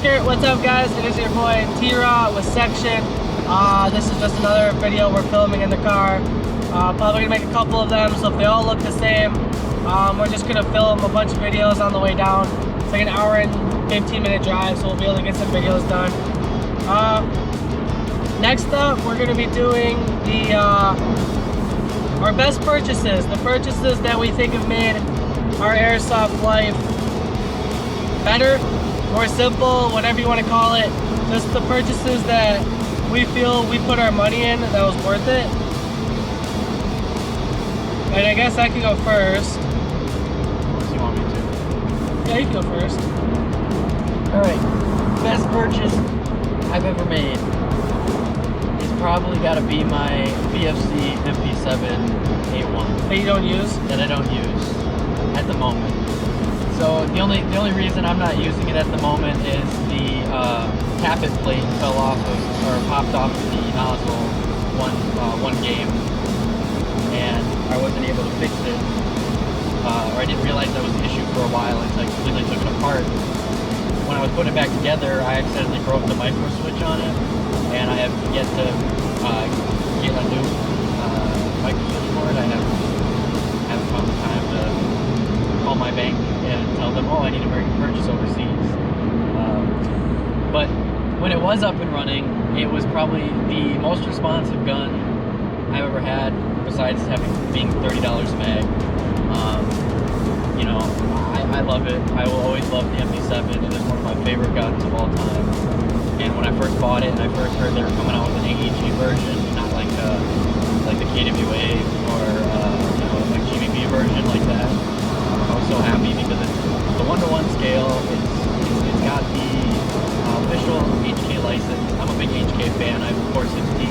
What's up, guys? It is your boy T-Raw with Section. This is just another video we're filming in the car. Probably gonna make a couple of them, so if they all look the same, we're just gonna film a bunch of videos on the way down. It's like an hour and 15-minute drive, so we'll be able to get some videos done. Next up, we're gonna be doing the our best purchases, the purchases that we think have made our airsoft life better, more simple, whatever you want to call it. Just the purchases that we feel we put our money in that was worth it. And I guess I can go first. Unless you want me to. Yeah, you can go first. Alright, best purchase I've ever made. It's probably got to be my BFC MP7 A1. That you don't use? That I don't use at the moment. So the only reason I'm not using it at the moment is the tappet plate fell off of, or popped off the nozzle one game, and I wasn't able to fix it, or I didn't realize that was an issue for a while until I completely took it apart. When I was putting it back together, I accidentally broke the micro switch on it, and I have yet to get a new micro switch for it. I haven't found the time to call my bank and tell them, oh, I need to make a purchase overseas. But when it was up and running, it was probably the most responsive gun I've ever had, besides being $30 a mag. You know, I love it. I will always love the MP7. It is one of my favorite guns of all time. And when I first bought it and I first heard they were coming out with an AEG version, not like the KWA or you know, like GBB version like that, I was so happy because it's the 1-to-1 scale. It's got the official HK license. I'm a big HK fan. I have 416,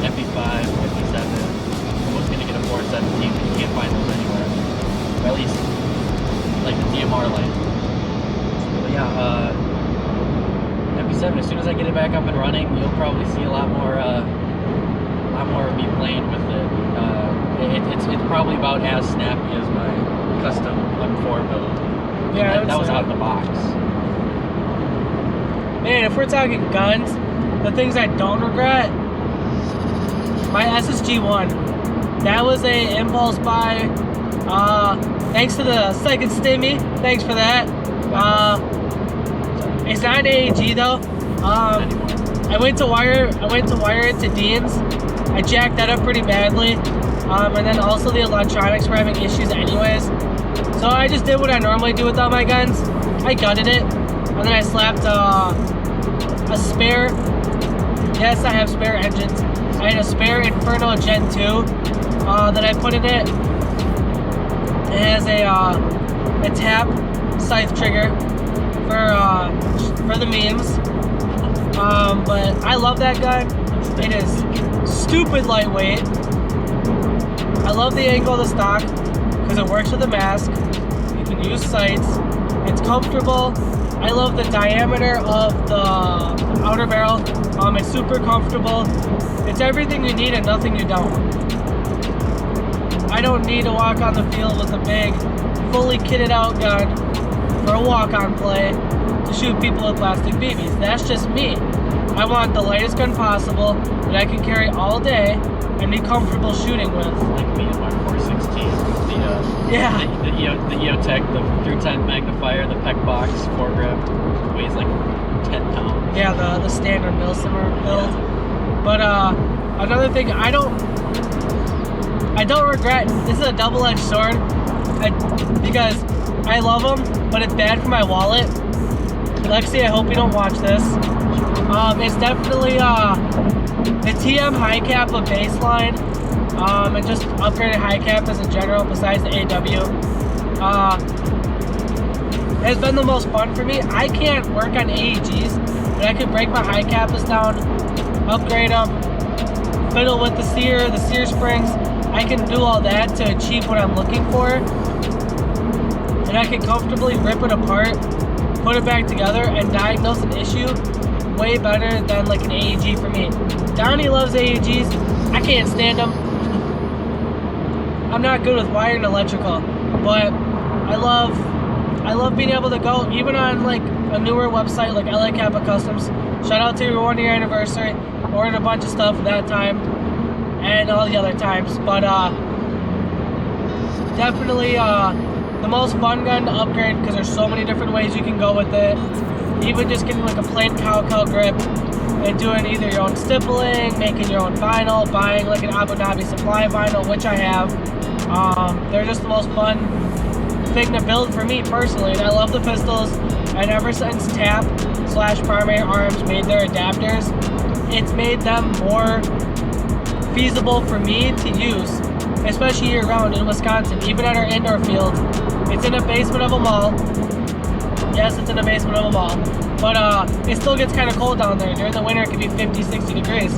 MP5, MP7. I was gonna get a 417, but you can't find those anywhere. Or at least like the DMR license. But yeah, MP7. As soon as I get it back up and running, you'll probably see a lot more of me playing with it. It's probably about as snappy as my custom M4 build. Yeah, that was out of the box. Man, if we're talking guns, the things I don't regret, my SSG-1. That was a impulse buy. Thanks to the second stimmy. Thanks for that. It's not an AEG though. I went to wire it to Dean's. I jacked that up pretty badly. And then also the electronics were having issues anyways. So I just did what I normally do with all my guns. I gutted it, and then I slapped a spare. Yes, I have spare engines. I had a spare Inferno Gen 2 that I put in it. It has a tap scythe trigger for the memes. But I love that gun. It is stupid lightweight. I love the angle of the stock because it works with a mask. You can use sights. It's comfortable. I love the diameter of the outer barrel. It's super comfortable. It's everything you need and nothing you don't. I don't need to walk on the field with a big, fully kitted out gun for a walk-on play to shoot people with plastic BBs. That's just me. I want the lightest gun possible that I can carry all day and be comfortable shooting with. Like me and my 416, the EOTech, the 310 magnifier, the PEC box foregrip, weighs like 10 pounds. Yeah, the standard Milsimer build. Yeah. But another thing, I don't regret. This is a double-edged sword because I love them, but it's bad for my wallet. Lexi, I hope you don't watch this. It's definitely the TM high cap of baseline, and just upgraded high cap as a general besides the AW. Has been the most fun for me. I can't work on AEGs, but I can break my high capas down, upgrade them, fiddle with the sear springs. I can do all that to achieve what I'm looking for, and I can comfortably rip it apart, put it back together, and diagnose an issue way better than like an AEG for me. Donnie loves AEGs. I can't stand them. I'm not good with wired and electrical, but I love I love being able to go even on like a newer website like LA Kappa Customs. Shout out to your 1-year anniversary. Ordered a bunch of stuff that time and all the other times, but definitely the most fun gun to upgrade because there's so many different ways you can go with it. Even just getting like a plain cow grip and doing either your own stippling, making your own vinyl, buying like an Abu Dhabi supply vinyl, which I have. They're just the most fun thing to build for me personally, and I love the pistols. And ever since TAP/Primary Arms made their adapters, it's made them more feasible for me to use, especially year-round in Wisconsin, even at our indoor field. It's in a basement of a mall. Yes, it's in the basement of a mall, but it still gets kind of cold down there. During the winter, it can be 50, 60 degrees.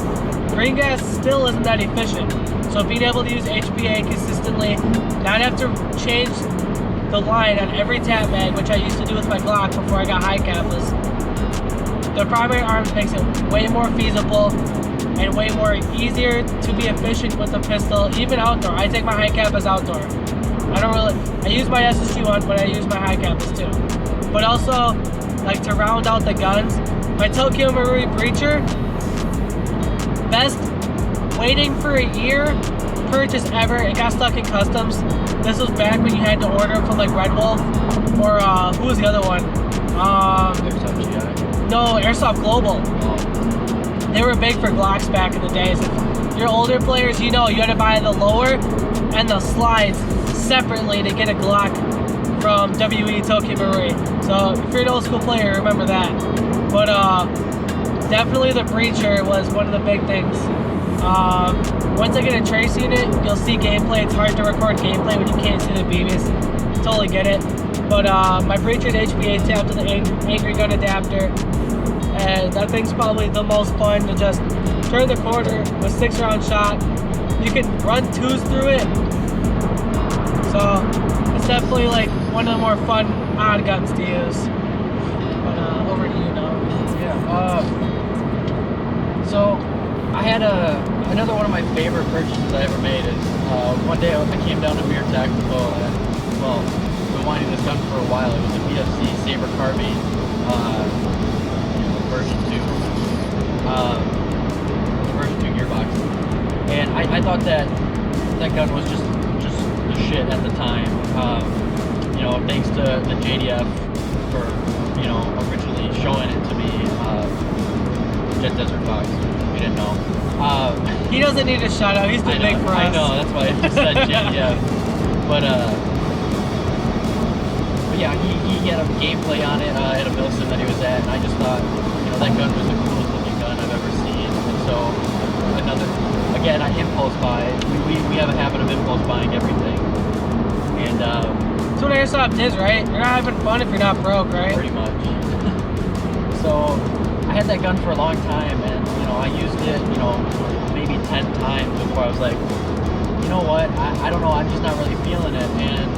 Green gas still isn't that efficient. So being able to use HPA consistently, not have to change the line on every tap mag, which I used to do with my Glock before I got high kappas. The Primary Arms makes it way more feasible and way more easier to be efficient with the pistol, even outdoor. I take my high kappas outdoor. I use my SSG1, but I use my high kappas too. But also, like to round out the guns, my Tokyo Marui Breacher, best waiting for a year purchase ever. It got stuck in customs. This was back when you had to order from like Red Wolf or who was the other one? Airsoft GI. No, Airsoft Global. They were big for Glocks back in the days. If you're older players, you know you had to buy the lower and the slides separately to get a Glock from WE Tokyo Marui. So if you're an old school player, remember that. But definitely the Breacher was one of the big things. Once I get a trace unit, you'll see gameplay. It's hard to record gameplay when you can't see the BBs. Totally get it. But my Breacher's HPA is tapped to the Angry Gun adapter. And that thing's probably the most fun to just turn the corner with 6-round shot. You can run 2s through it. So it's definitely like one of the more fun odd guns to use. But over to you now. Yeah. So I had another one of my favorite purchases I ever made is one day I came down to Mirror Tactical and I've been wanting this gun for a while. It was a BFC Saber Carbine version 2. Version 2 gearbox. And I thought that gun was just the shit at the time. Thanks to the JDF for, originally showing it to me. Jet Desert Fox. We didn't know. He doesn't need a shout out. He's too big for us. I know. That's why I said JDF. But yeah, he had a gameplay on it at a Milsim that he was at, and I just thought, that gun was the coolest looking gun I've ever seen. And so again, I impulse buy. We have a habit of impulse buying everything. And that's what Airsoft is, right? You're not having fun if you're not broke, right? Pretty much. So I had that gun for a long time, and I used it, maybe 10 times before I was like, you know what? I don't know. I'm just not really feeling it. And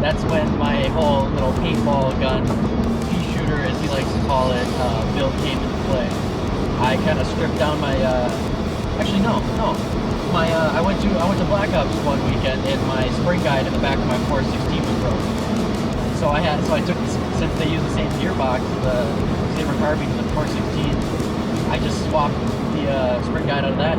that's when my whole little paintball gun, pea shooter, as he likes to call it, build came into play. I kind of stripped down my. Actually, no. I went to Black Ops one weekend, and my spring guide in the back of my 416 was broken. So I took, since they use the same gearbox, the Saber Carbine and the 416, I just swapped the spring guide out of that.